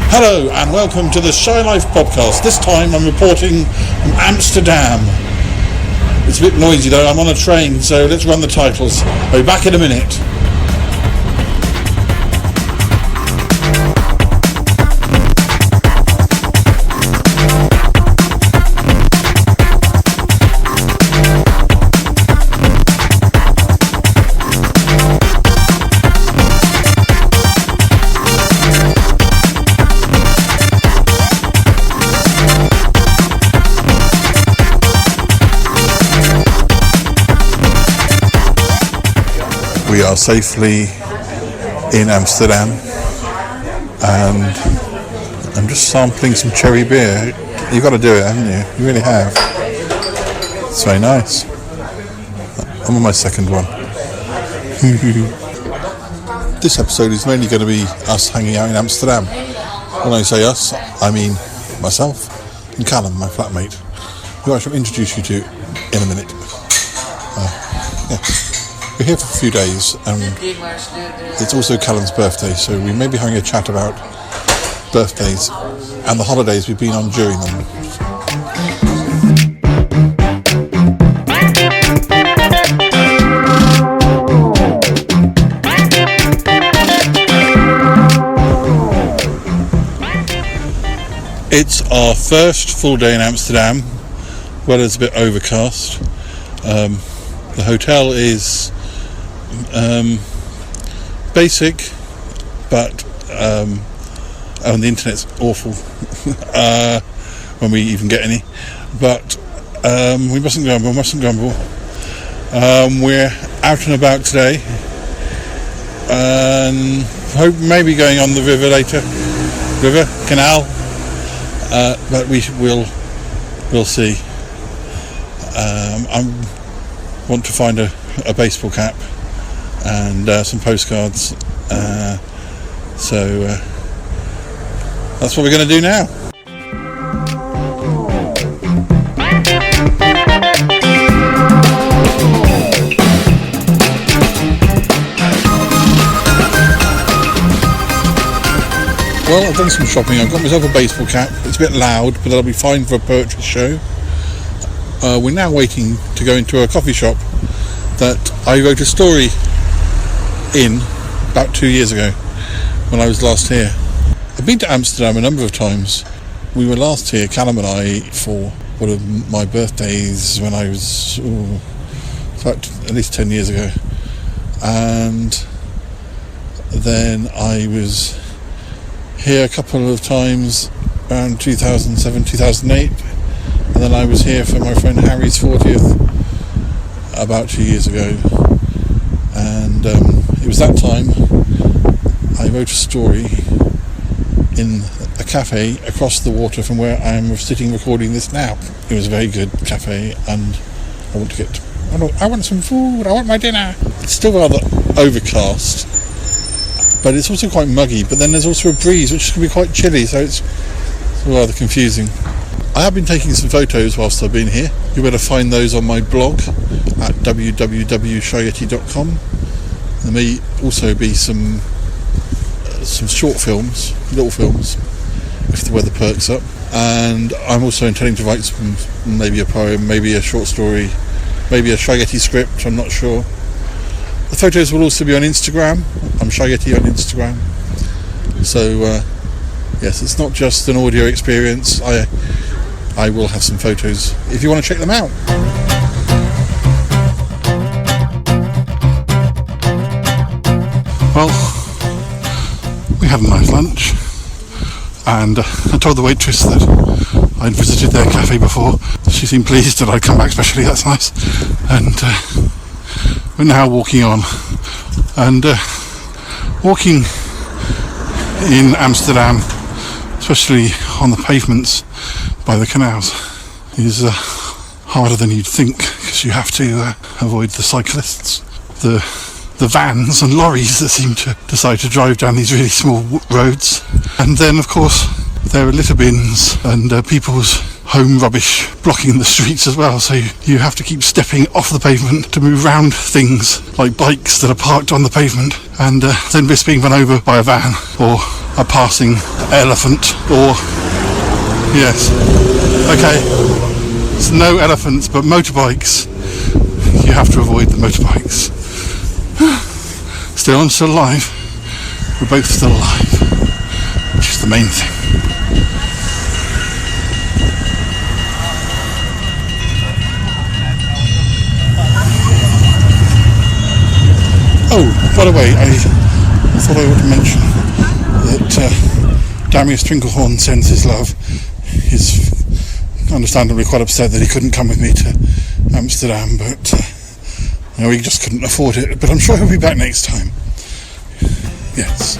Hello and welcome to the Shy Life podcast. This time I'm reporting from Amsterdam. It's a bit noisy though, I'm on a train, so let's run the titles. I'll be back in a minute. We are safely in Amsterdam and I'm just sampling some cherry beer. You've got to do it, haven't you? You really have. It's very nice. I'm on my second one. This episode is mainly going to be us hanging out in Amsterdam. When I say us, I mean myself and Callum, my flatmate, who I shall introduce you to in a minute. We're here for a few days and it's also Callum's birthday, so we may be having a chat about birthdays and the holidays we've been on during them. It's our first full day in Amsterdam. Weather's a bit overcast. The hotel is basic, but and the internet's awful when we even get any. But we mustn't grumble. We're out and about today, and hope maybe going on the river later, canal. But we'll see. I want to find a baseball cap and some postcards, so that's what we're going to do now. Well, I've done some shopping. I've got myself a baseball cap. It's a bit loud, but that'll be fine for a poetry show. We're now waiting to go into a coffee shop that I wrote a story in about 2 years ago when I was last here. I've been to Amsterdam a number of times. We were last here, Callum and I, for one of my birthdays when I was about at least 10 years ago. And then I was here a couple of times around 2007, 2008. And then I was here for my friend Harry's 40th about 2 years ago. And it was that time I wrote a story in a cafe across the water from where I am sitting recording this now. It was a very good cafe and I want some food, I want my dinner. It's still rather overcast, but it's also quite muggy, but then there's also a breeze which can be quite chilly, so it's rather confusing. I have been taking some photos whilst I've been here. You'll be able to find those on my blog at www.shyyeti.com. There may also be some short films, little films, if the weather perks up. And I'm also intending to write some, maybe a poem, maybe a short story, maybe a Shyyeti script, I'm not sure. The photos will also be on Instagram. I'm Shyyeti on Instagram. So yes, it's not just an audio experience. I will have some photos if you want to check them out. Well, we had a nice lunch, and I told the waitress that I'd visited their cafe before. She seemed pleased that I'd come back specially, that's nice. And we're now walking on, and walking in Amsterdam, especially on the pavements by the canals, is harder than you'd think, because you have to avoid the cyclists, the vans and lorries that seem to decide to drive down these really small roads, and then of course there are litter bins and people's home rubbish blocking the streets as well, so you have to keep stepping off the pavement to move round things like bikes that are parked on the pavement and then risk being run over by a van or a passing elephant or... Yes. Okay. It's no elephants, but motorbikes. You have to avoid the motorbikes. Still, I'm still alive. We're both still alive, which is the main thing. Oh, by the way, I thought I would mention that Damius Trinklehorn sends his love. He's understandably quite upset that he couldn't come with me to Amsterdam, but he just couldn't afford it. But I'm sure he'll be back next time. Yes.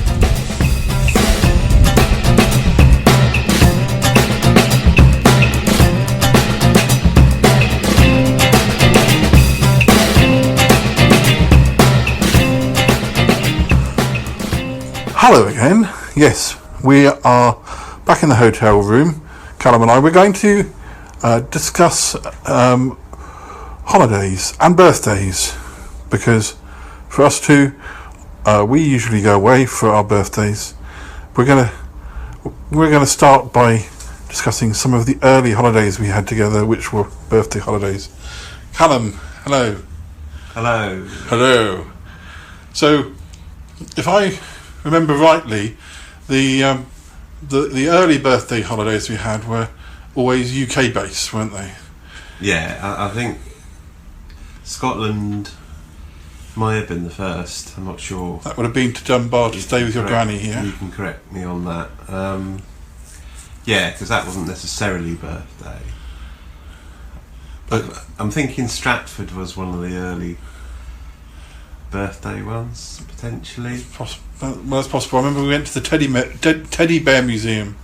Hello again. Yes, we are back in the hotel room. Callum and I, we're going to discuss holidays and birthdays, because for us two, we usually go away for our birthdays. We're gonna start by discussing some of the early holidays we had together, which were birthday holidays. Callum, hello. Hello. Hello. So, if I remember rightly, the early birthday holidays we had were always UK based, weren't they? Yeah, I think Scotland might have been the first. I'm not sure. That would have been to Dunbar to stay with your granny, yeah? You can correct me on that. Yeah, because that wasn't necessarily birthday. But I'm thinking Stratford was one of the early birthday ones, potentially. Well, that's possible. I remember we went to the Teddy Bear Museum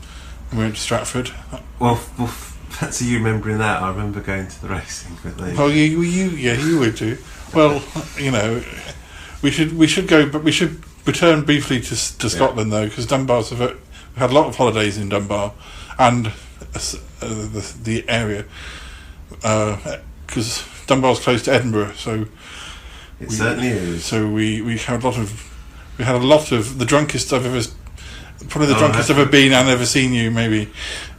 and we went to Stratford. Well, fancy you remembering that. I remember going to the racing with you. Oh, you would do. Well, we should go, but we should return briefly to Scotland though, because Dunbar's we had a lot of holidays in Dunbar and the area, because Dunbar's close to Edinburgh, so it certainly is. So we had a lot of the drunkest I've ever, probably the drunkest I've ever been and ever seen you, maybe,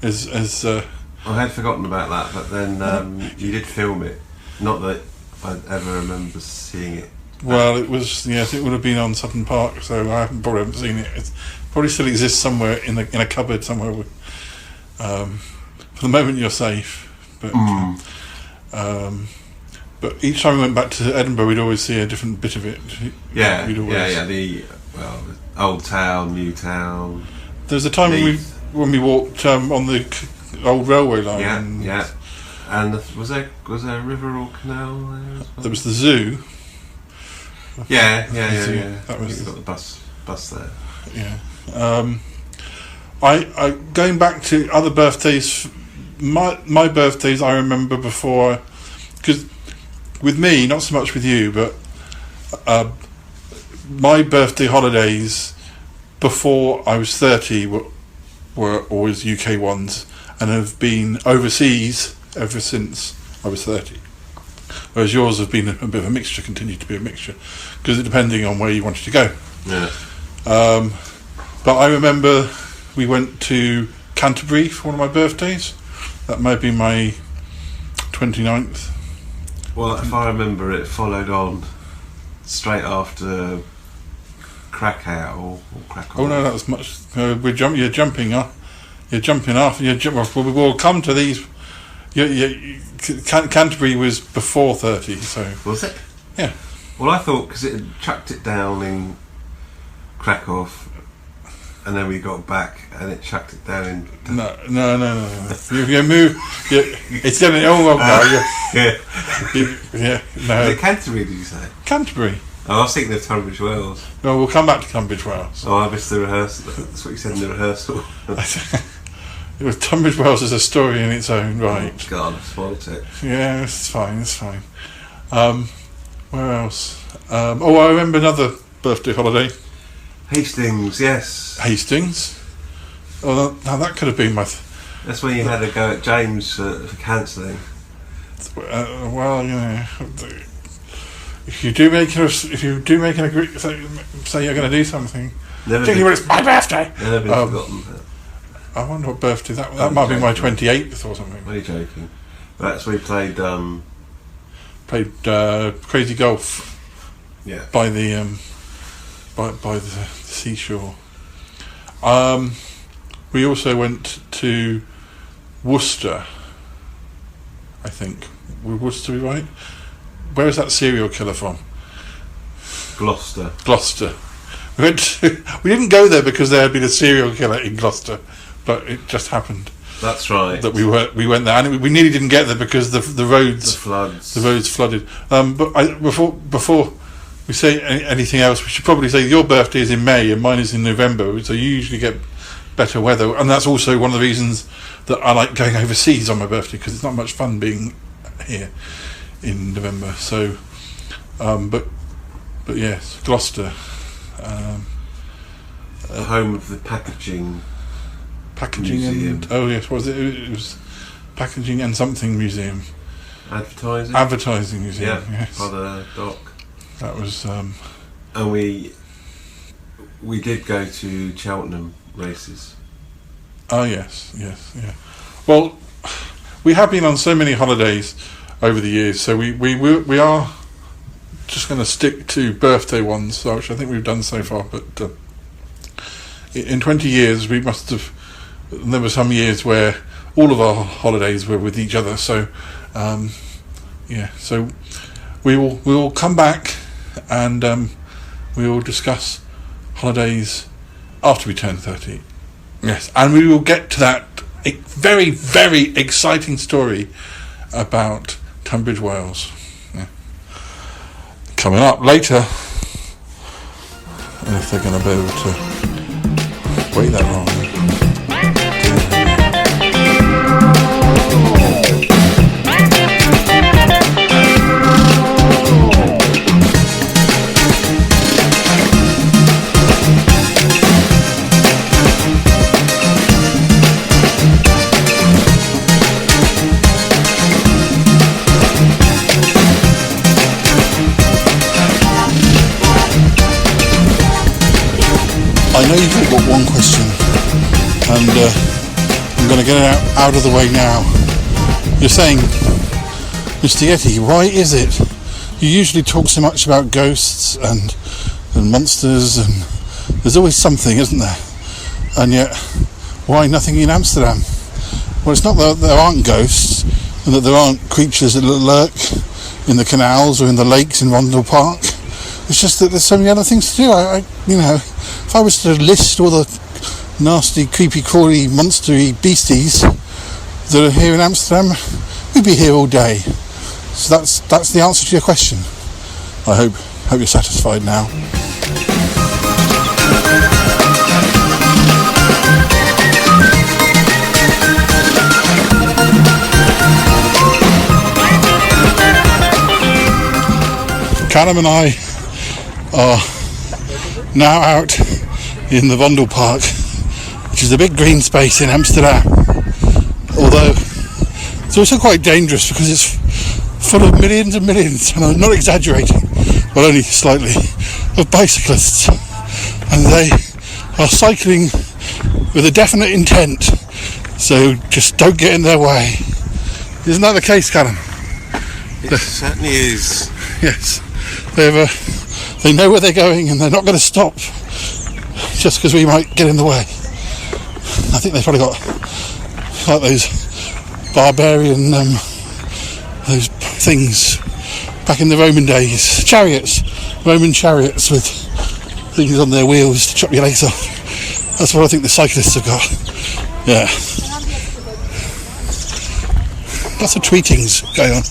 as I had forgotten about that, but then you did film it. Not that I ever remember seeing it. Well, it was, yes, it would have been on Sutton Park, so I probably haven't seen it. It probably still exists somewhere in a cupboard somewhere. For the moment, you're safe, but but each time we went back to Edinburgh, we'd always see a different bit of it. Yeah, the old town, new town. There's a time when we walked on the old railway line. Yeah. And was there a river or canal there as well? There was the zoo. Yeah. That was got the bus there. Yeah. I going back to other birthdays. My birthdays I remember before, because with me, not so much with you, but my birthday holidays before I was 30 were always UK ones, and have been overseas ever since I was 30. Whereas yours have been a bit of a mixture, continue to be a mixture, because depending on where you wanted to go. Yeah. But I remember we went to Canterbury for one of my birthdays. That might be my 29th. Well, if I remember, it followed on straight after Krakow or Krakow. Oh no, that was much. You're jumping off. We'll come to these. Canterbury was before 30, so. Was it? Yeah. Well, I thought because it had chucked it down in Krakow, and then we got back and it chucked it down in. No. You move. It's getting all now. Yeah. No. Was it Canterbury? Did you say? Canterbury. Oh, I was thinking of Tunbridge Wells. No, we'll come back to Tunbridge Wells. Oh, I missed the rehearsal. That's what you said in the rehearsal. It was Tunbridge Wells is a story in its own right. Oh, God, I spoiled it. Yeah, it's fine. Where else? I remember another birthday holiday. Hastings, yes. Hastings. Well, now that could have been my. That's when you had a go at James for cancelling. Well, if you do make an agree, say you're going to do something, particularly when it's my birthday. Never been forgotten. I wonder what birthday that might be my 28th or something. Are you joking? That's we played. Crazy Golf. Yeah. By the by the seashore. We also went to Worcester. I think. Were Worcester right? Where is that serial killer from? Gloucester. We didn't go there because there had been a serial killer in Gloucester, but it just happened. That's right. That we went there, and we nearly didn't get there because the roads flooded. But before we say anything else, we should probably say your birthday is in May and mine is in November, so you usually get better weather, and that's also one of the reasons that I like going overseas on my birthday, because it's not much fun being here in November. So, but yes, Gloucester, home of the packaging museum. And yes, was it? It was packaging and something museum. Advertising museum. Yeah, yes. by the dock. That was. And we did go to Cheltenham races. Oh yes. Well, we have been on so many holidays over the years, so we are just going to stick to birthday ones, which I think we've done so far. But in 20 years, we must have. There were some years where all of our holidays were with each other. So, so we will come back and we will discuss holidays after we turn 30. Yes, and we will get to that very, very exciting story about Tunbridge Wells. Yeah. Coming up later, and if they're going to be able to wait that long. I know you've all got one question, and I'm going to get it out of the way now. You're saying, Mr. Yeti, why is it you usually talk so much about ghosts and monsters, and there's always something, isn't there? And yet, why nothing in Amsterdam? Well, it's not that there aren't ghosts, and that there aren't creatures that lurk in the canals or in the lakes in Rondell Park. It's just that there's so many other things to do. If I was to list all the nasty, creepy, crawly, monstery beasties that are here in Amsterdam, we'd be here all day. So that's the answer to your question. I hope you're satisfied now. Callum and I are now out in the Rondell Park, which is a big green space in Amsterdam. Although it's also quite dangerous because it's full of millions and millions, and I'm not exaggerating, but only slightly, of bicyclists. And they are cycling with a definite intent, so just don't get in their way. Isn't that the case, Callum? It certainly is. Yes. They know where they're going, and they're not going to stop just because we might get in the way. I think they've probably got like those barbarian those things back in the Roman days, Roman chariots with things on their wheels to chop your legs off. That's what I think the cyclists have got. Yeah. Lots of tweetings going on.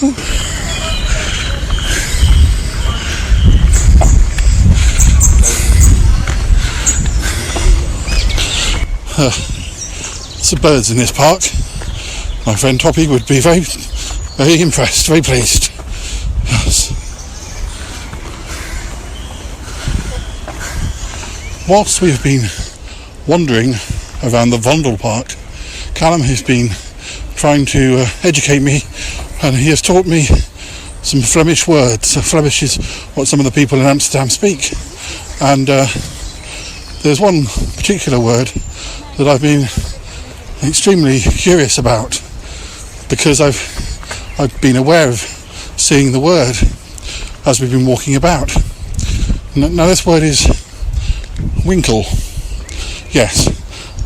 Ooh. Lots of birds in this park. My friend Toppy would be very, very impressed, very pleased. Yes. Whilst we have been wandering around the Vondel Park. Callum has been trying to educate me, and he has taught me some Flemish words. So Flemish is what some of the people in Amsterdam speak, and there's one particular word that I've been extremely curious about, because I've been aware of seeing the word as we've been walking about. Now this word is winkle. Yes,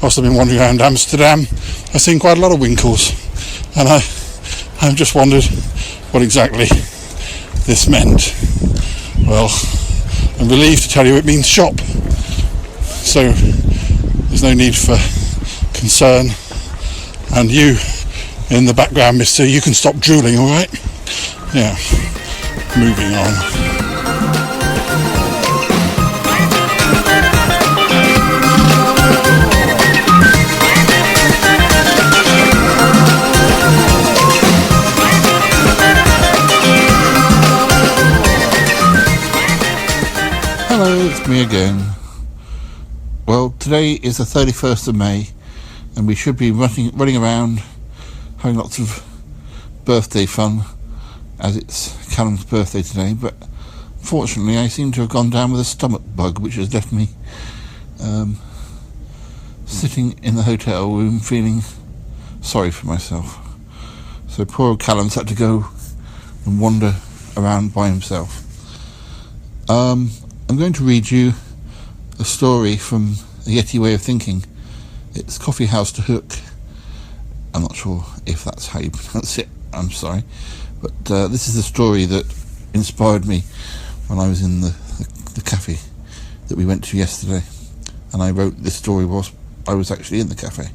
whilst I've been wandering around Amsterdam, I've seen quite a lot of winkles, and I've just wondered what exactly this meant. Well, I'm relieved to tell you it means shop, so there's no need for concern. And you in the background, mister, you can stop drooling, alright? Yeah, moving on. Hello, it's me again. Well, today is the 31st of May, and we should be running around having lots of birthday fun, as it's Callum's birthday today, but fortunately I seem to have gone down with a stomach bug, which has left me sitting in the hotel room feeling sorry for myself. So poor old Callum's had to go and wander around by himself. I'm going to read you a story from the Yeti Way of Thinking. It's Coffee House to Hook. I'm not sure if that's how you pronounce it, I'm sorry. But this is the story that inspired me when I was in the cafe that we went to yesterday. And I wrote this story whilst I was actually in the cafe.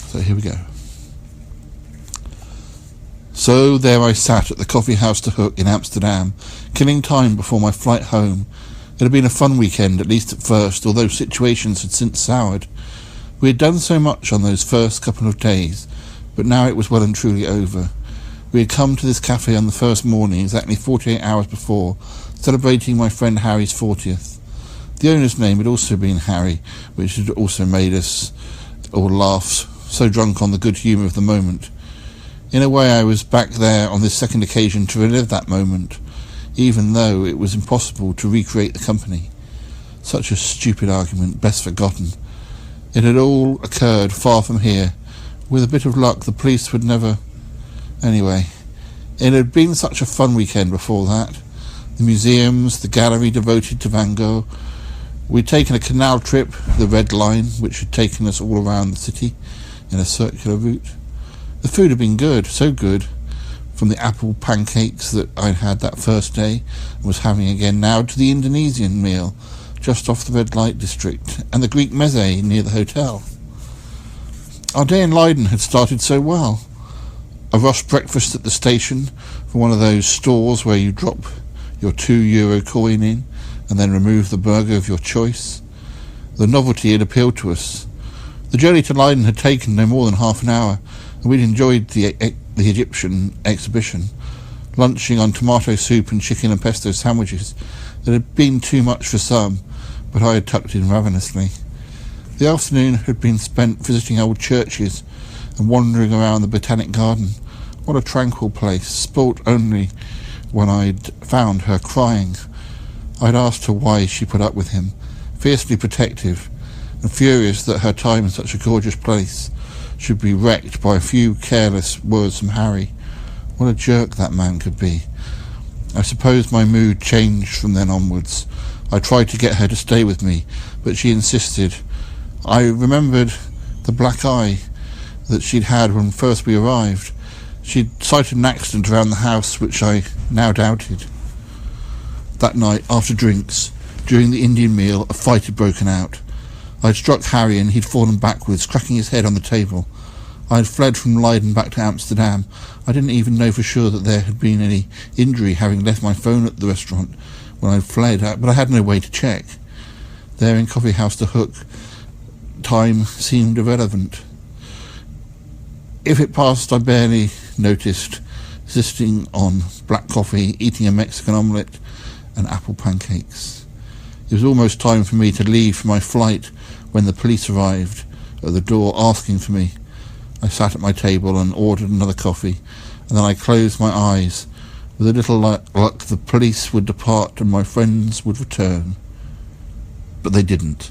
So here we go. So there I sat at the Coffee House to Hook in Amsterdam, killing time before my flight home. It had been a fun weekend, at least at first, although situations had since soured. We had done so much on those first couple of days, but now it was well and truly over. We had come to this cafe on the first morning, exactly 48 hours before, celebrating my friend Harry's 40th. The owner's name had also been Harry, which had also made us all laugh, so drunk on the good humour of the moment. In a way, I was back there on this second occasion to relive that moment, even though it was impossible to recreate the company. Such a stupid argument, best forgotten. It had all occurred far from here. With a bit of luck, the police would never... Anyway, it had been such a fun weekend before that. The museums, the gallery devoted to Van Gogh. We'd taken a canal trip, the Red Line, which had taken us all around the city in a circular route. The food had been good, so good, from the apple pancakes that I'd had that first day and was having again now, to the Indonesian meal just off the red light district and the Greek meze near the hotel. Our day in Leiden had started so well. A rushed breakfast at the station from one of those stores where you drop your €2 coin in and then remove the burger of your choice. The novelty had appealed to us. The journey to Leiden had taken no more than half an hour, and we'd enjoyed the Egyptian exhibition, lunching on tomato soup and chicken and pesto sandwiches that had been too much for some, but I had tucked in ravenously. The afternoon had been spent visiting old churches and wandering around the Botanic Garden. What a tranquil place, spoilt only when I'd found her crying. I'd asked her why she put up with him, fiercely protective, and furious that her time in such a gorgeous place should be wrecked by a few careless words from Harry. What a jerk that man could be. I suppose my mood changed from then onwards. I tried to get her to stay with me, but she insisted. I remembered the black eye that she'd had when first we arrived. She'd cited an accident around the house, which I now doubted. That night, after drinks, during the Indian meal, a fight had broken out. I'd struck Harry and he'd fallen backwards, cracking his head on the table. I had fled from Leiden back to Amsterdam. I didn't even know for sure that there had been any injury, having left my phone at the restaurant when I'd fled, but I had no way to check. There in Coffee House to Hook, time seemed irrelevant. If it passed, I barely noticed, sitting on black coffee, eating a Mexican omelette and apple pancakes. It was almost time for me to leave for my flight when the police arrived at the door asking for me. I sat at my table and ordered another coffee, and then I closed my eyes. With a little luck, the police would depart and my friends would return. But they didn't.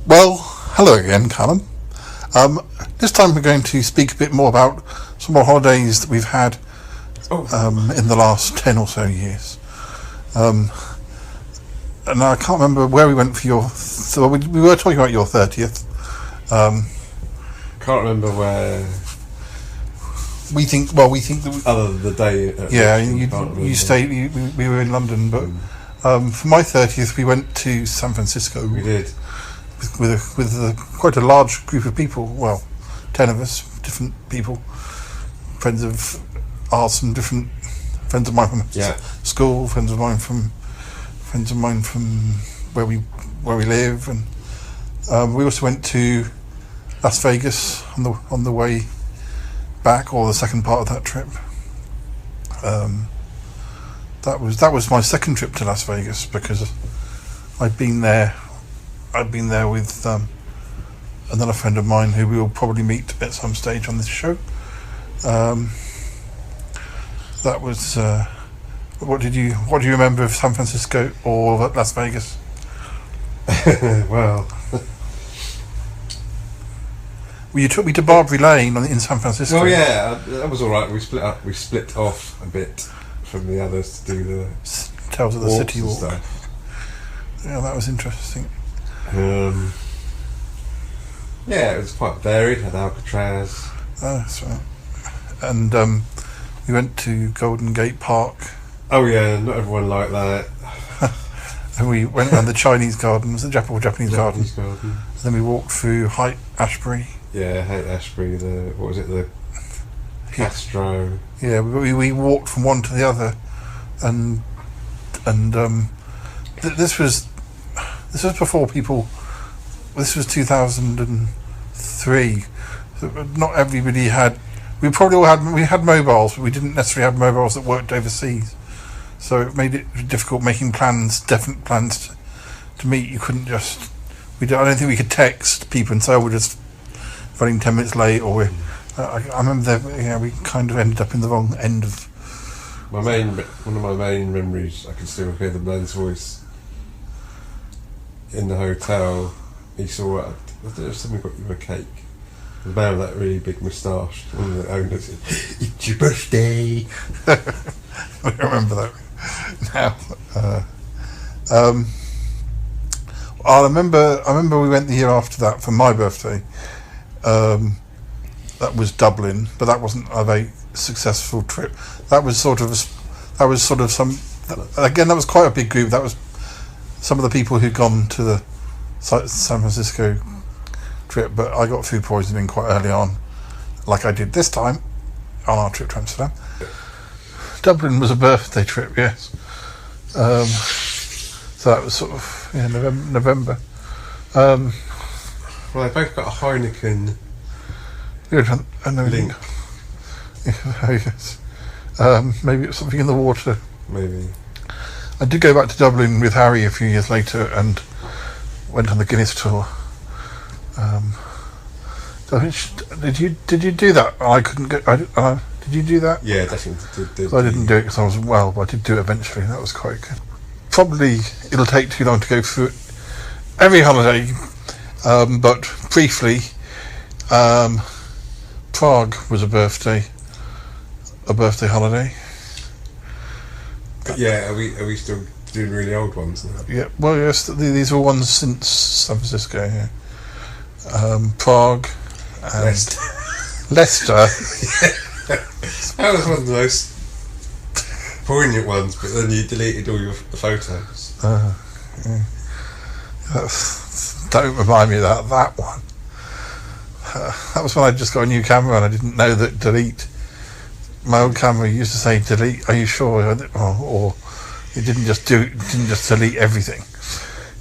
Well, hello again, Callum. This time we're going to speak a bit more about some more holidays that we've had in the last 10 or so years. And I can't remember where we went for your... So we were talking about your 30th. Can't remember where... We think that... Other than the day... you stayed... We were in London, but for my 30th we went to San Francisco. We did. With quite a large group of people. Well, 10 of us, different people, friends of ours and different friends of mine from school, friends of mine from where we live, and we also went to Las Vegas on the way back, or the second part of that trip. That was my second trip to Las Vegas, because I'd been there with another friend of mine who we will probably meet at some stage on this show. That was what do you remember of San Francisco or Las Vegas? Well, You took me to Barbary Lane in San Francisco. well, yeah, that was all right. We split up. We split off a bit from the others to do the Tales of the walks City and walk. stuff. Yeah, that was interesting. Yeah, it was quite varied. Had Alcatraz. That's right. And we went to Golden Gate Park. Oh yeah, not everyone liked that. And we went around the Chinese Gardens, the Japanese Garden. Garden. And then we walked through Haight Ashbury. Yeah, Haight Ashbury. The Castro. Yeah, we walked from one to the other, and this was before people. This was 2003. So not everybody had. We had mobiles, but we didn't necessarily have mobiles that worked overseas. So it made it difficult making definite plans to meet. You couldn't just. I don't think we could text people and say, we're just running 10 minutes late, or I remember we kind of ended up in the wrong end of. One of my main memories, I can still hear the man's voice in the hotel. He saw, I don't know if somebody got you a cake. The man with that really big moustache, one of the owners said, "It's your birthday." I remember that now. I remember we went the year after that for my birthday. That was Dublin, but that wasn't a very successful trip. That was sort of some. Again, that was quite a big group. That was some of the people who'd gone to the San Francisco trip, but I got food poisoning quite early on, like I did this time on our trip to Amsterdam. Dublin was a birthday trip, yes. So that was sort of November. Well, they both got a Heineken link. Yes. Maybe it was something in the water. Maybe. I did go back to Dublin with Harry a few years later and went on the Guinness tour. Did you do that? I couldn't go. Did you do that? Yeah, definitely did. I didn't do it because I was well, but I did do it eventually. That was quite good. Probably it'll take too long to go through it every holiday, but briefly, Prague was a birthday holiday. Yeah, are we still doing really old ones now? Yeah, well, yes, these are ones since San Francisco. Yeah. Prague and Leicester. That was one of the most poignant ones, but then you deleted all the photos. Yeah. Don't remind me of that one. That was when I just got a new camera and I didn't know that delete my old camera used to say delete. Are you sure? Or it didn't just delete everything.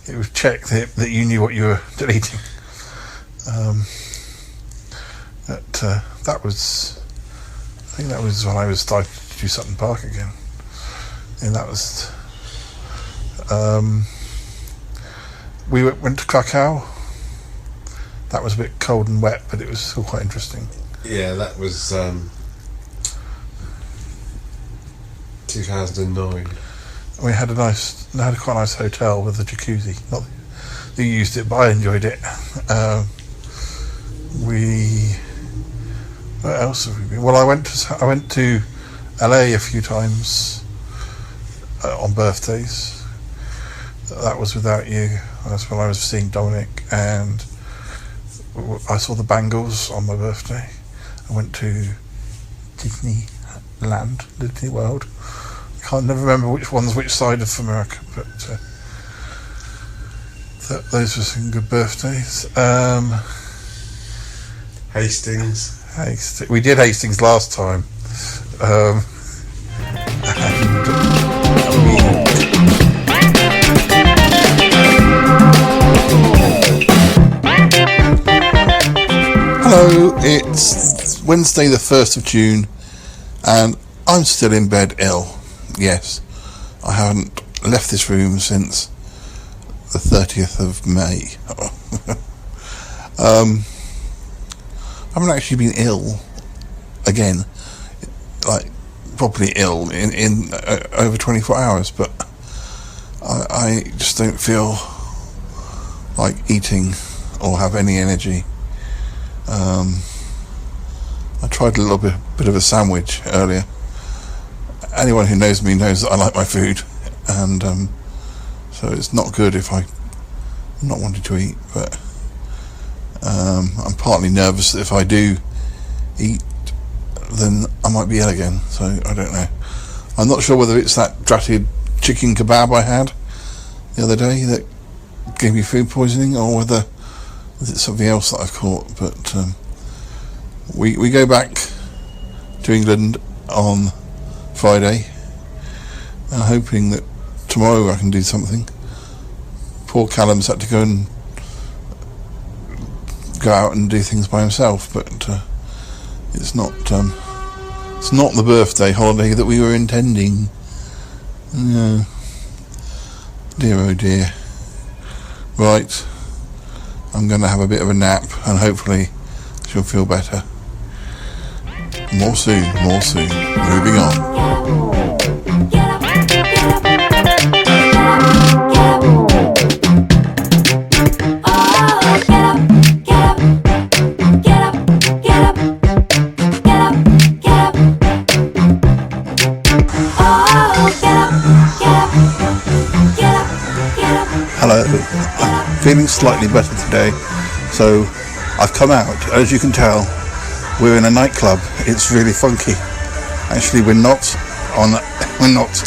It would check that you knew what you were deleting. That was. I think that was when I was starting to do Sutton Park again, and that was. We went to Krakow. That was a bit cold and wet, but it was still quite interesting. Yeah, that was 2009. We had quite a nice hotel with a jacuzzi. Not that you used it, but I enjoyed it. Where else have we been? Well, I went to LA a few times on birthdays. That was without you. That's when I was seeing Dominic, and I saw the Bangles on my birthday. I went to Disney World. I can't never remember which side of America, but those were some good birthdays. Hastings. We did Hastings last time. Hello, it's Wednesday the 1st of June and I'm still in bed ill. Yes, I haven't left this room since the 30th of May. I haven't actually been ill again, like properly ill in over 24 hours, but I just don't feel like eating or have any energy. I tried a little bit of a sandwich earlier. Anyone who knows me knows that I like my food, and so it's not good if I'm not wanting to eat, but I'm partly nervous that if I do eat then I might be ill again, so I don't know. I'm not sure whether it's that dratted chicken kebab I had the other day that gave me food poisoning, or whether it's something else that I've caught, but we go back to England on Friday, and hoping that tomorrow I can do something. Poor Callum's had to go out and do things by himself, but it's not the birthday holiday that we were intending. No. Dear oh dear. Right, I'm going to have a bit of a nap and hopefully she'll feel better. More soon. Moving on. Hello, I'm feeling slightly better today, so I've come out. As you can tell, we're in a nightclub. It's really funky. Actually, we're not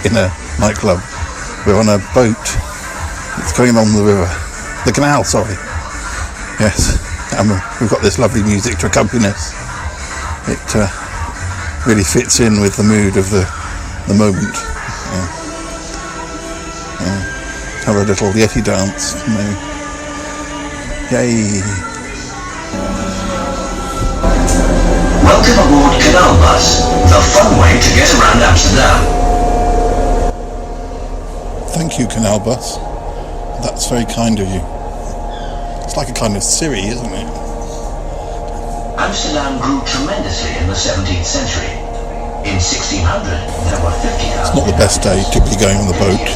in a nightclub. We're on a boat. It's going along the canal. Sorry. Yes, we've got this lovely music to accompany us. It really fits in with the mood of the moment. Have a little Yeti dance. Yay! Welcome aboard Canal Bus, the fun way to get around Amsterdam. Thank you, Canal Bus. That's very kind of you. It's like a kind of Siri, isn't it? Amsterdam grew tremendously in the 17th century. In 1600, there were 50,000. It's not the best day to be going on the boat.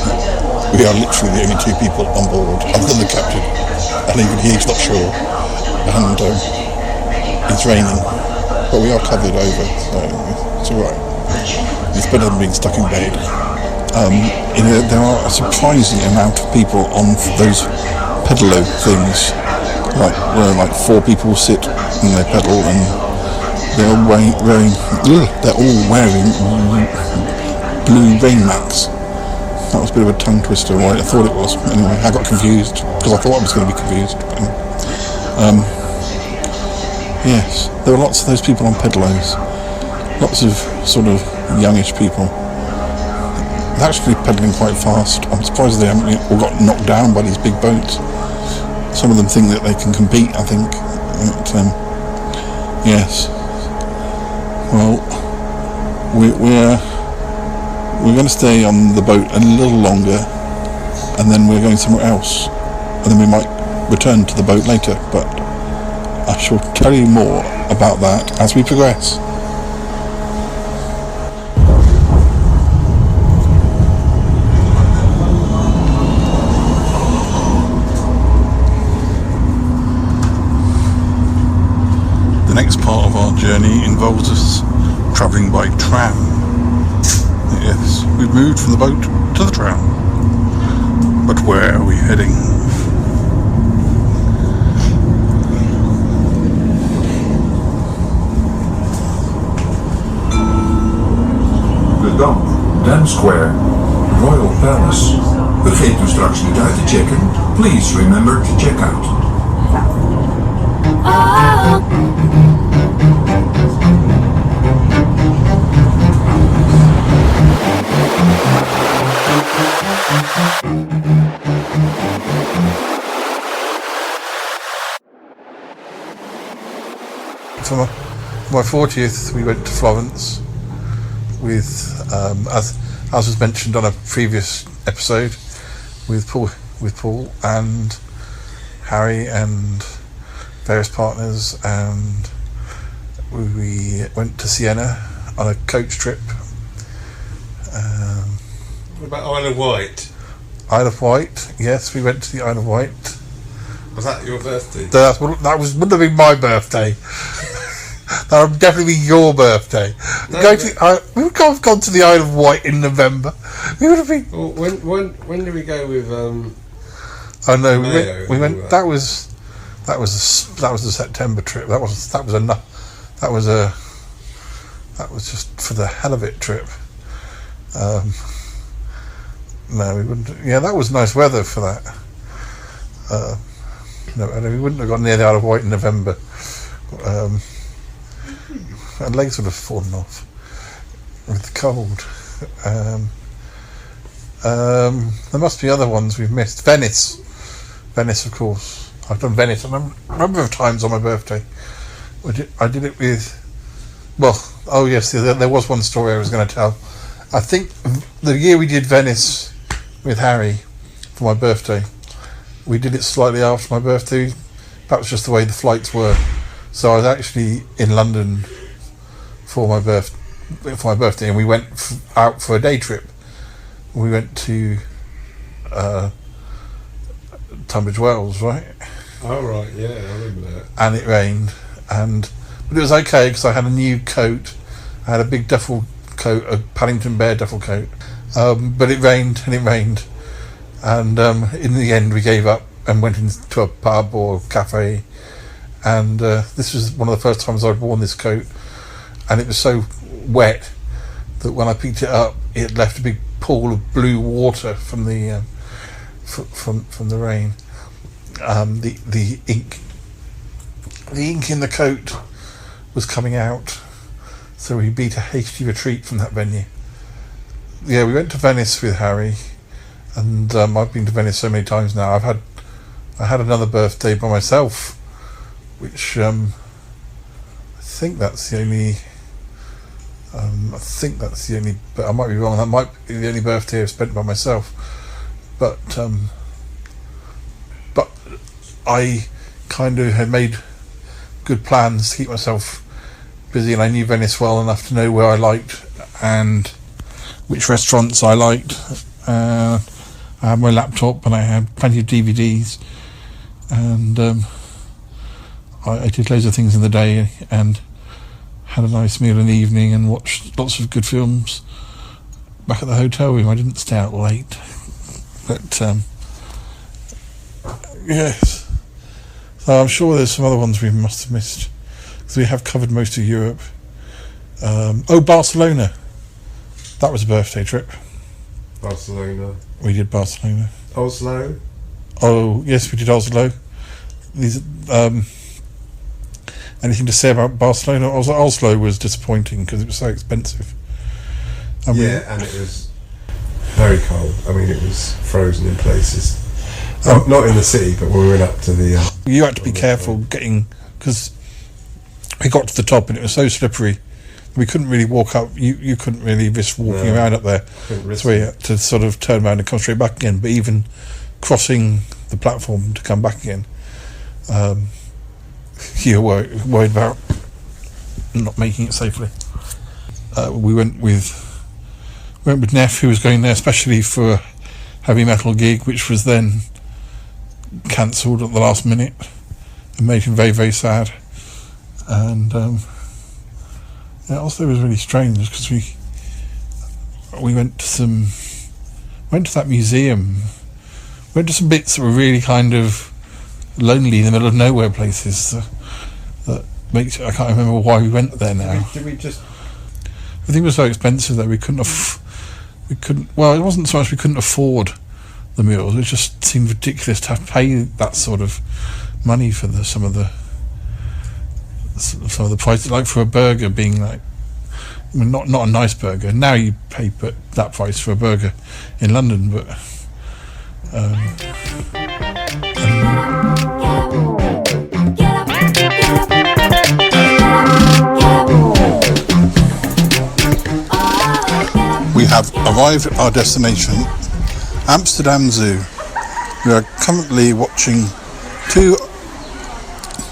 We are literally the only two people on board, other than the captain, and even he's not sure. And it's raining, but we are covered over, so it's alright. It's better than being stuck in bed. There are a surprising amount of people on those pedalo things, where like four people sit and they pedal, and they're all wearing blue rain mats. That was a bit of a tongue twister, right? I thought it was. Anyway, I got confused because I thought I was going to be confused. Yes, there were lots of those people on pedalos. lots of sort of youngish people. They're actually pedalling quite fast. I'm surprised they haven't all got knocked down by these big boats. Some of them think that they can compete, I think. But, yes. Well, we're going to stay on the boat a little longer, and then we're going somewhere else, and then we might return to the boat later, but I shall tell you more about that as we progress. The next part of our journey involves us travelling by tram. Yes, we've moved from the boat to the tram. But where are we heading? De Dam, Dam Square, Royal Palace. Vergeet u straks niet uit te checken. Please remember to check out. For my 40th, we went to Florence with, as was mentioned on a previous episode, with Paul and Harry and various partners, and we went to Siena on a coach trip. What about Isle of Wight? Isle of Wight, yes, we went to the Isle of Wight. Was that your birthday? That wouldn't have been my birthday. That would definitely be your birthday. No, we would have gone to the Isle of Wight in November. We would have been. Well, when did we go with? Oh no, we Mayo went. That was a September trip. That was just for the hell of it trip. No, we wouldn't. Yeah, that was nice weather for that. No, we wouldn't have gone near the Isle of Wight in November. My legs would have fallen off with the cold. There must be other ones we've missed. Venice, of course. I've done Venice a number of times on my birthday. I did it with. Well, oh yes, there was one story I was going to tell. I think the year we did Venice with Harry for my birthday, we did it slightly after my birthday. That was just the way the flights were. So I was actually in London for my birthday, and we went out for a day trip. We went to Tunbridge Wells, right? Oh right, yeah, I remember that. And it rained, but it was okay because I had a new coat. I had a big duffel coat, a Paddington Bear duffel coat. But it rained, and in the end we gave up and went into a pub or cafe. And this was one of the first times I'd worn this coat, and it was so wet that when I picked it up, it left a big pool of blue water from the from the rain. The ink in the coat was coming out, so we beat a hasty retreat from that venue. Yeah, we went to Venice with Harry, and I've been to Venice so many times now. I had another birthday by myself, which I think that's the only. But I might be wrong. That might be the only birthday I've spent by myself. But I kind of had made good plans to keep myself busy, and I knew Venice well enough to know where I liked and which restaurants I liked. I had my laptop and I had plenty of DVDs, and I did loads of things in the day and had a nice meal in the evening and watched lots of good films back at the hotel room. I didn't stay out late, but yes. So I'm sure there's some other ones we must have missed, because we have covered most of Europe. Barcelona. That was a birthday trip. Barcelona. We did Barcelona. Oslo. Oh yes, we did Oslo. These anything to say about Barcelona? Oslo was disappointing because it was so expensive. And and it was very cold. I mean, it was frozen in places. Not in the city, but when we went up to the... you had to be careful getting... because we got to the top and it was so slippery. We couldn't really walk up. You couldn't really risk walking around up there. So we had to sort of turn around and come straight back again. But even crossing the platform to come back again, you're worried about not making it safely. We went with Neff, who was going there especially for a heavy metal gig, which was then cancelled at the last minute and made him very, very sad. And Oslo was really strange because we went to that museum, went to some bits that were really kind of lonely in the middle of nowhere places. That makes I can't remember why we went there now. Did we just? Everything was so expensive that we couldn't. Well, it wasn't so much we couldn't afford the meals. It just seemed ridiculous to have to pay that sort of money for some of the prices. Like for a burger being like, I mean, not a nice burger. Now you pay that price for a burger in London, but. We have arrived at our destination, Amsterdam Zoo. We are currently watching two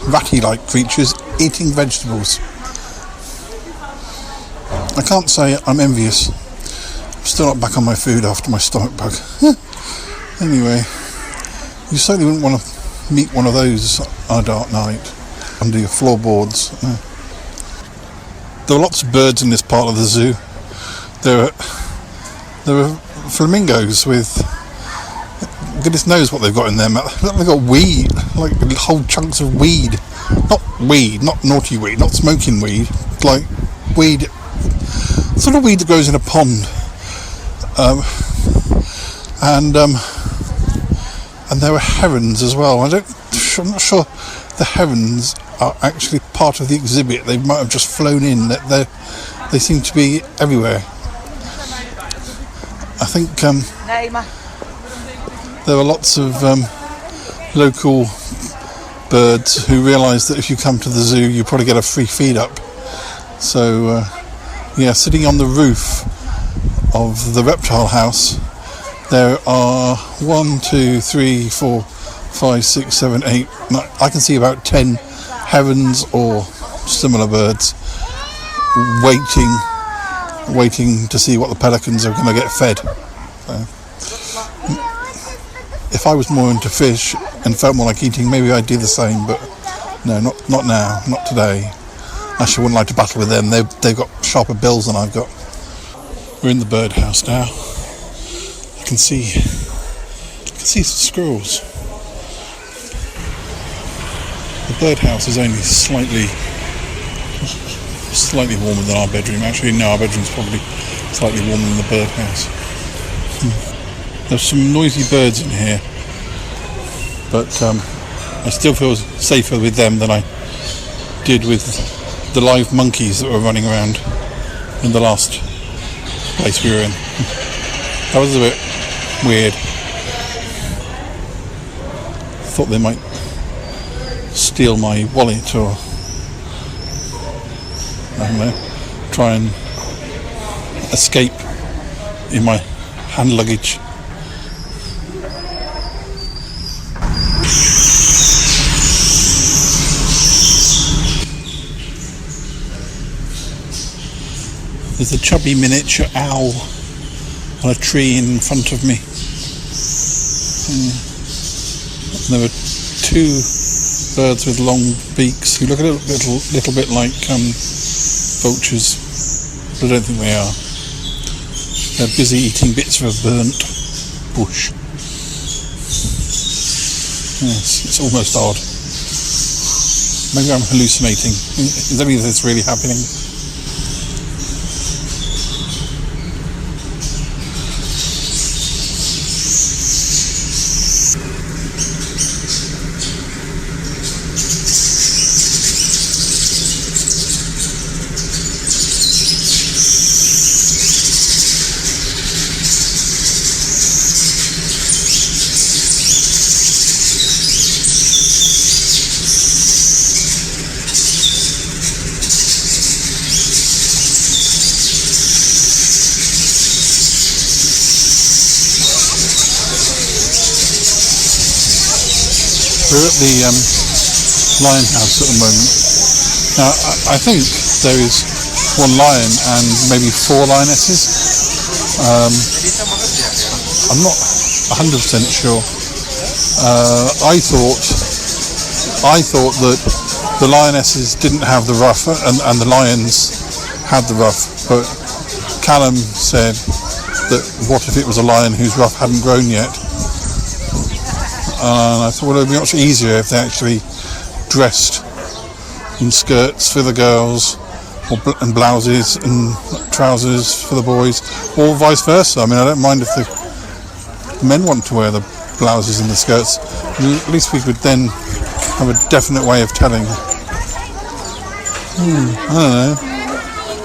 ratty-like creatures eating vegetables. I can't say I'm envious. I'm still not back on my food after my stomach bug. Anyway, you certainly wouldn't want to meet one of those on a dark night under your floorboards. There are lots of birds in this part of the zoo. There are flamingos with, goodness knows what they've got in their mouth. They've got weed, like whole chunks of weed. Not weed, not naughty weed, not smoking weed, like weed, sort of weed that grows in a pond. And there are herons as well. I'm not sure the herons are actually part of the exhibit. They might have just flown in. They seem to be everywhere. I think there are lots of local birds who realise that if you come to the zoo you probably get a free feed up. So sitting on the roof of the reptile house there are 1, 2, 3, 4, 5, 6, 7, 8 I can see about 10 herons or similar birds waiting to see what the pelicans are going to get fed. If I was more into fish and felt more like eating, maybe I'd do the same, but no, not now, not today. Actually, I wouldn't like to battle with them. They've got sharper bills than I've got. We're in the birdhouse now. I can see some squirrels. The birdhouse is only slightly warmer than our bedroom. Actually, no, our bedroom's probably slightly warmer than the birdhouse. There's some noisy birds in here, but I still feel safer with them than I did with the live monkeys that were running around in the last place we were in. That was a bit weird. Thought they might steal my wallet or I don't know, try and escape in my hand luggage. There's a chubby miniature owl on a tree in front of me. There were two birds with long beaks who look a little bit like vultures, but I don't think they are. They're busy eating bits of a burnt bush. Yes, it's almost odd. Maybe I'm hallucinating. Is any of this really happening? We're at the lion house at the moment. Now, I think there is one lion and maybe 4 lionesses. I'm not 100% sure. I thought that the lionesses didn't have the ruff and the lions had the ruff, but Callum said that what if it was a lion whose ruff hadn't grown yet? And I thought, well, it would be much easier if they actually dressed in skirts for the girls, and blouses and trousers for the boys, or vice versa. I mean, I don't mind if the men want to wear the blouses and the skirts. At least we could then have a definite way of telling. I don't know.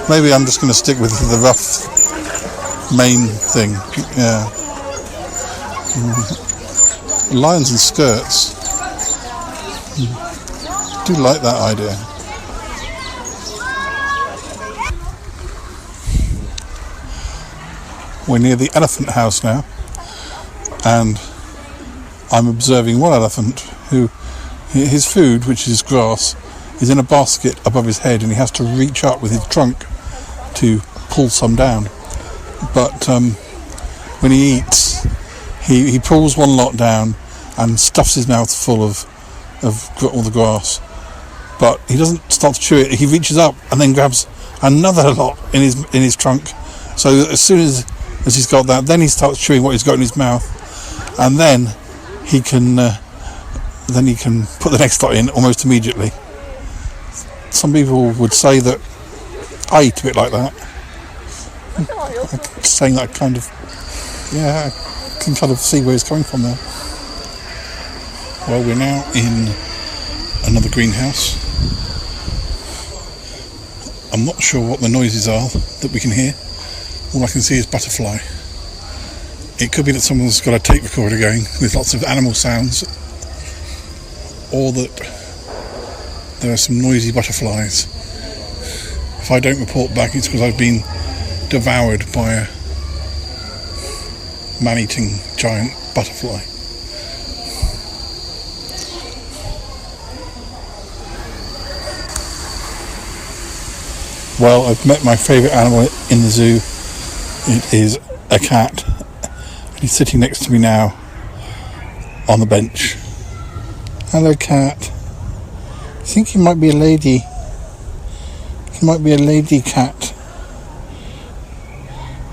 Maybe I'm just going to stick with the rough main thing. Yeah. Lions and skirts. I do like that idea. We're near the elephant house now, and I'm observing one elephant who, his food, which is grass, is in a basket above his head, and he has to reach up with his trunk to pull some down. But when he eats, he pulls one lot down and stuffs his mouth full of all the grass. But he doesn't start to chew it. He reaches up and then grabs another lot in his trunk. So as soon as he's got that, then he starts chewing what he's got in his mouth, and then he can put the next lot in almost immediately. Some people would say that I eat a bit like that. Saying that kind of, yeah, I can kind of see where it's coming from there. Well, we're now in another greenhouse. I'm not sure what the noises are that we can hear. All I can see is butterfly. It could be that someone's got a tape recorder going with lots of animal sounds, or that there are some noisy butterflies. If I don't report back, it's because I've been devoured by a man-eating giant butterfly. Well, I've met my favourite animal in the zoo. It is a cat. He's sitting next to me now on the bench. Hello, cat. I think he might be a lady. He might be a lady cat.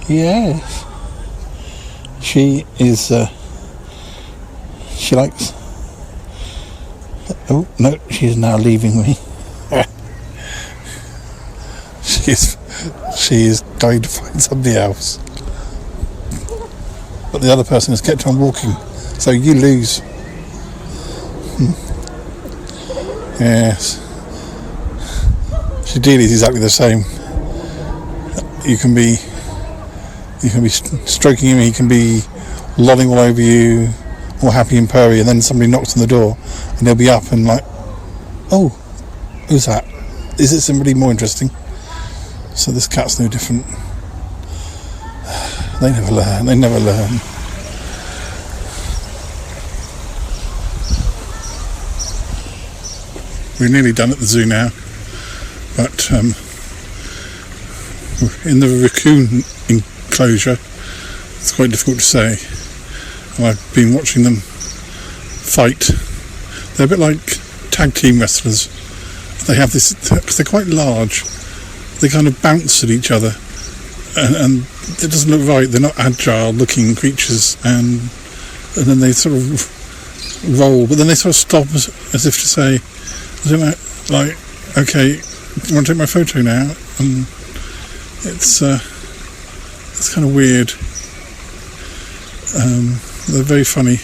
Yes. She is, she likes... Oh, no, she is now leaving me. She is going to find somebody else. But the other person has kept on walking, so you lose. Yes. She deal is exactly the same. You can be stroking him, he can be lolling all over you, all happy and purry, and then somebody knocks on the door, and he'll be up and like, oh, who's that? Is it somebody more interesting? So this cat's no different. They never learn. We're nearly done at the zoo now, but in the raccoon enclosure, it's quite difficult to say. And I've been watching them fight. They're a bit like tag team wrestlers. They have this, because they're quite large, they kind of bounce at each other, and it doesn't look right. They're not agile looking creatures, and then they sort of roll, but then they sort of stop as if to say, I don't know, like, okay, you want to take my photo now? And it's kind of weird. They're very funny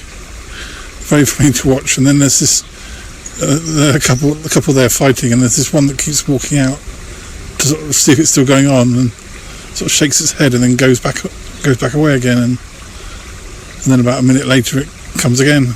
to watch. And then there's this a couple there fighting, and there's this one that keeps walking out to sort of see if it's still going on, and sort of shakes its head and then goes back away again, and then about a minute later it comes again.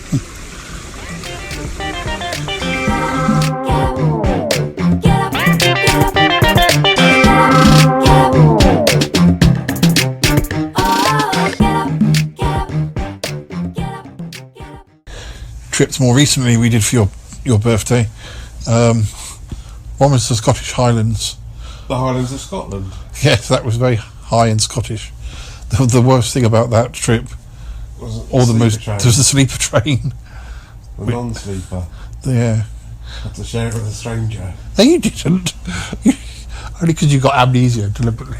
trips more recently we did for your birthday. One was the Scottish Highlands. The Highlands of Scotland. Yes, that was very high and Scottish. The worst thing about that trip, Was the sleeper train. The non-sleeper. Yeah. Had to share it with a stranger. No, you didn't. Only because you got amnesia deliberately.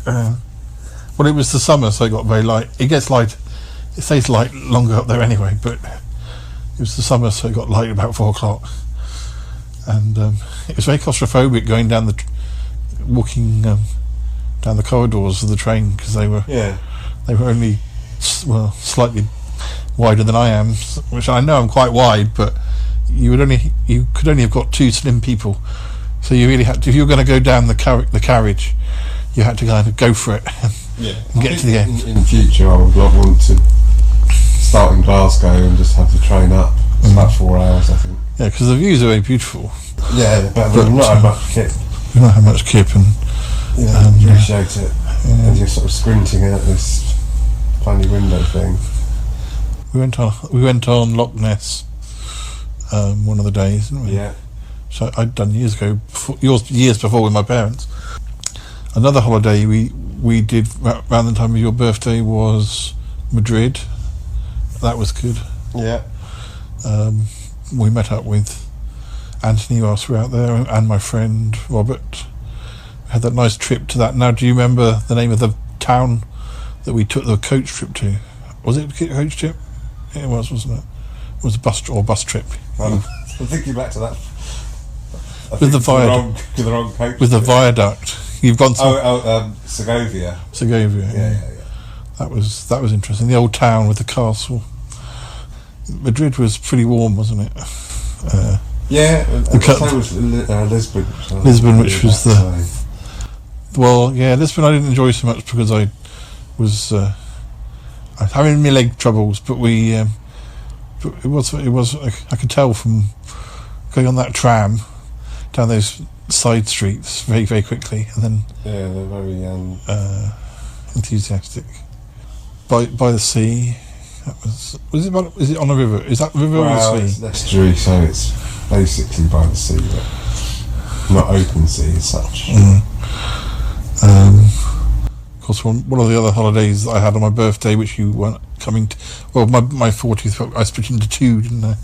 Well, it was the summer, so it got very light. It gets light. It stays light longer up there anyway, but it was the summer, so it got light about 4 o'clock. And it was very claustrophobic going down walking down the corridors of the train, because they were only slightly wider than I am, which I know I'm quite wide, but you could only have got 2 slim people, so you really had to, if you were going to go down the carriage, you had to kind of go for it and get to the end. In future, I would not want to start in Glasgow and just have the train up. It's about 4 hours, I think. Yeah, because the views are very beautiful. Yeah, but not had much kit. We don't have much kip, and appreciate it. And you're sort of squinting out this tiny window thing. We went on Loch Ness one of the days, didn't we? Yeah. So I'd done years before with my parents. Another holiday we did around the time of your birthday was Madrid. That was good. Yeah. We met up with Anthony whilst we were out there, and my friend Robert. We had that nice trip to that. Now, do you remember the name of the town that we took the coach trip to? Was it a coach trip? It was, wasn't it? It was a bus trip. I'm thinking back to that. With the viaduct. With the viaduct. You've gone to Segovia. Segovia. Yeah. That was interesting. The old town with the castle. Madrid was pretty warm, wasn't it? So was Lisbon. Lisbon, which was Lisbon I didn't enjoy so much because I was having my leg troubles, but it was I could tell from going on that tram down those side streets very, very quickly, and then they're very enthusiastic by the sea. Is it on a river? Is that river or the sea? It's an estuary, so it's basically by the sea, but not open sea as such. Of course, one of the other holidays that I had on my birthday, which you weren't coming to, well, my 40th, I split into 2, didn't I?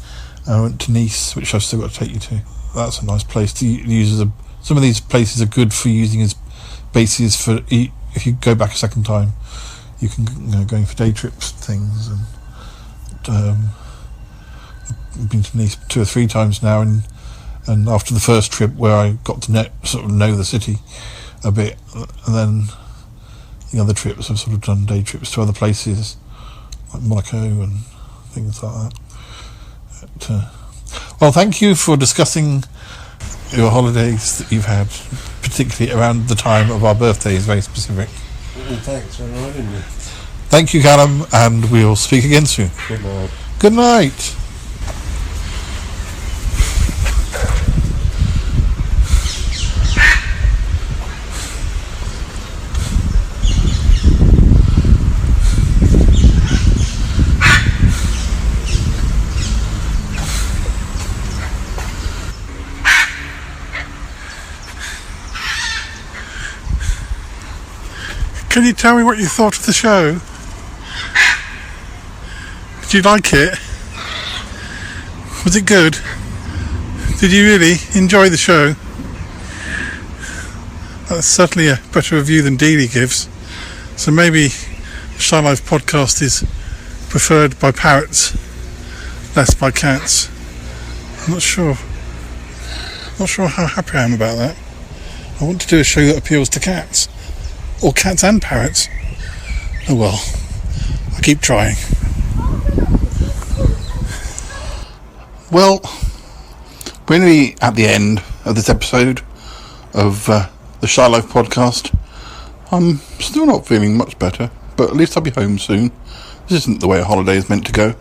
I went to Nice, which I've still got to take you to. That's a nice place to use some of these places are good for using as bases for, if you go back a second time, you can going for day trips and things. And I've been to Nice 2 or 3 times now, and after the first trip where I got to know the city a bit, and then the other trips I've sort of done day trips to other places like Monaco and things like that. Well, thank you for discussing your holidays that you've had, particularly around the time of our birthdays, very specific. Thanks for reminding me. Thank you, Callum, and we'll speak again soon. Good night. Good night. Can you tell me what you thought of the show? Did you like it? Was it good? Did you really enjoy the show? That's certainly a better review than Dealey gives. So maybe the Shy Life podcast is preferred by parrots, less by cats. I'm not sure. Not sure how happy I am about that. I want to do a show that appeals to cats. Or cats and parrots. Oh well, I keep trying. Well, we're nearly at the end of this episode of the Shy Life podcast. I'm still not feeling much better, but at least I'll be home soon. This isn't the way a holiday is meant to go.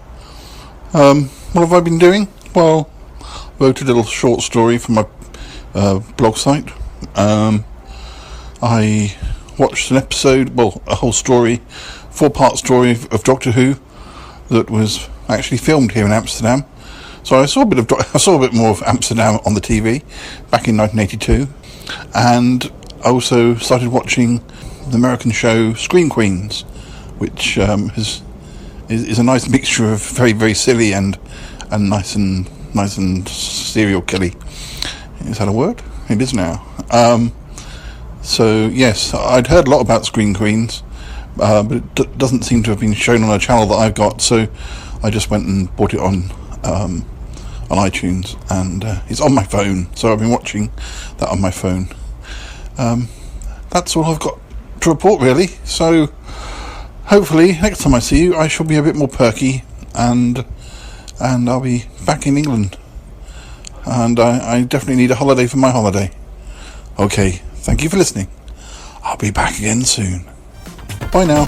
What have I been doing? Well, I wrote a little short story for my blog site. I watched an episode, a whole story, 4-part story of Doctor Who that was I actually filmed here in Amsterdam. So I saw a bit more of Amsterdam on the TV back in 1982, and I also started watching the American show Scream Queens, which is a nice mixture of very, very silly and nice and serial killy. Is that a word? It is now. So yes, I'd heard a lot about Scream Queens, but it doesn't seem to have been shown on a channel that I've got. So I just went and bought it on iTunes, and it's on my phone. So I've been watching that on my phone. That's all I've got to report, really. So hopefully next time I see you, I shall be a bit more perky, and I'll be back in England. And I definitely need a holiday for my holiday. Okay, thank you for listening. I'll be back again soon. Bye now.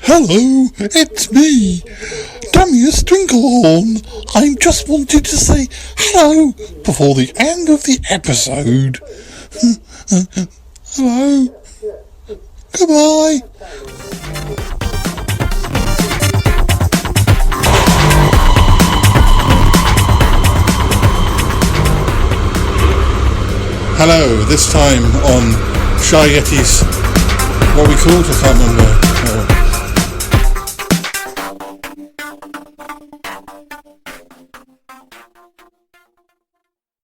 Hello, it's me, Damius Trinklehorn. I just wanted to say hello before the end of the episode. Hello. Goodbye. Hello, this time on Shy Yeti's, what we called, I can't remember.